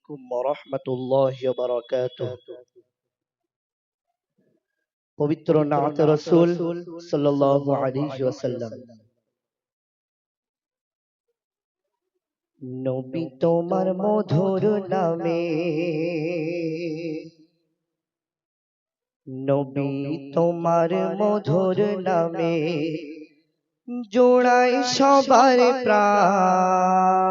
عليكم ورحمة الله وبركاته পবিত্র নাত রাসূল সাল্লাল্লাহু আলাইহি ওয়াসাল্লাম। নবী তোমার মধুর নামে, নবী তোমার মধুর নামে জোড়াই সবার প্রাণ।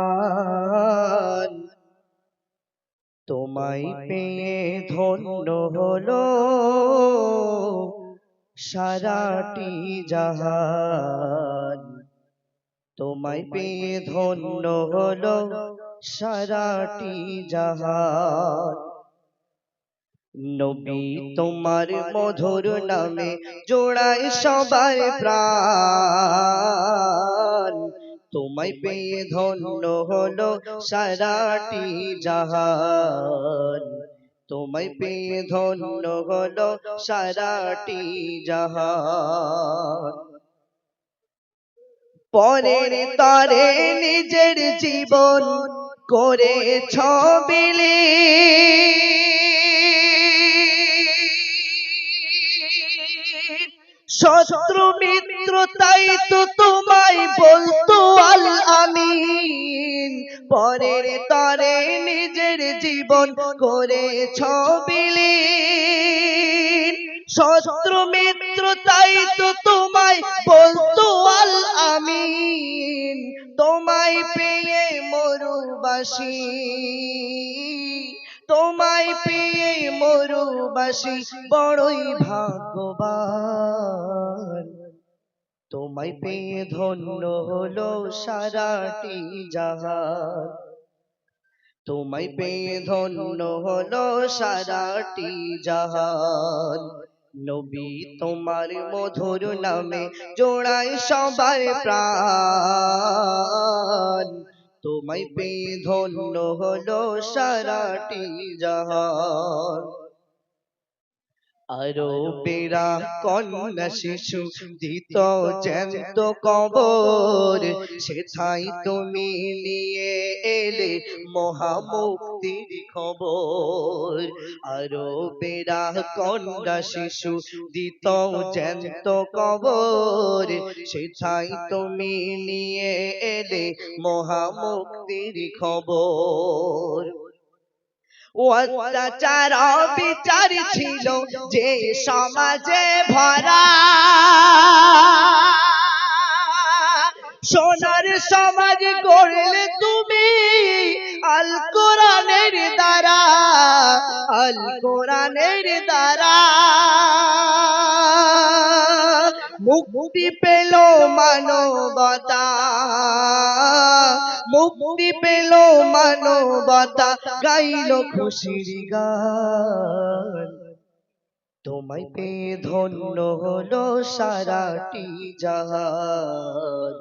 তোমায় পেয়ে ধন্য হলো সারাটি জাহান। তোমায় পেয়ে ধন্য হলো সারাটি জাহান। নবী তোমার মধুর নামে জোড়ায় সবার প্রাণ। তোমায় পেয়ে ধন্য হলো সারাটি জাহান। তোমায় পেয়ে ধন্য হলো সারাটি জাহান। পরের তরে নিজের জীবন করেছ বিলীন। শত্রু মিত্র তাই তো তোমায় বলতো আল আমিন। পরের তরে নিজের জীবন করেছ বিলীন। শত্রু মিত্র তাই তো তোমায় বলতো আল আমিন। তোমায় পেয়ে মরুবাসী, তোমায় পেয়ে মরুবাসী বড়ই ভাগ্যবান। তোমায় পেয়ে ধন্য হলো সারাটি জাহান। তোমায় পেয়ে ধন্য হলো সারাটি জাহান। নবী তোমার মধুর নামে জোড়ায় সবার প্রাণ। তোমায় পেয়ে ধন্য হলো সারাটি জাহান। আরবেরা কন্যা শিশু দিত জ্যান্ত কবর, সেথায় তুমি নিয়ে এলে মহামুক্তির খবর। আরবেরা কন্যা শিশু দিত জ্যান্ত কবর, সেথায় তুমি নিয়ে এলে মহামুক্তির খবর। অত্যাচার অবিচার ছিল যে সমাজে ভরা, সোনার সমাজ গড়লে তুমি আল কোরআনের দ্বারা, আল কোরআনের দ্বারা। মুক্তি পেল মানবতা, মুক্তি পেল মানবতা, গাইল খুশির গান। তোমায় পেয়ে ধন্য হলো সারাটি জাহান।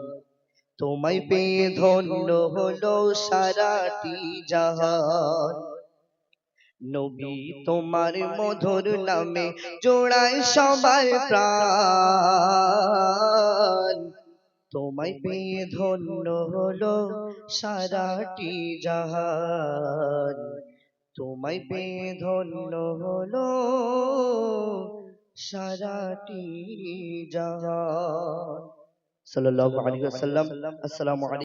তোমায় পেয়ে ধন্য হলো সারাটি জাহান। নবী তোমার মধুর নামে জোড়ায় সবার প্রাণ। তোমায় পেয়ে ধন্য হলো সারাটি জাহান। তোমায় পেয়ে ধন্য হলো সারাটি জাহান। সাল্লাল্লাহু আলাইহি ওয়াসাল্লাম। আসসালামু আলাইকুম।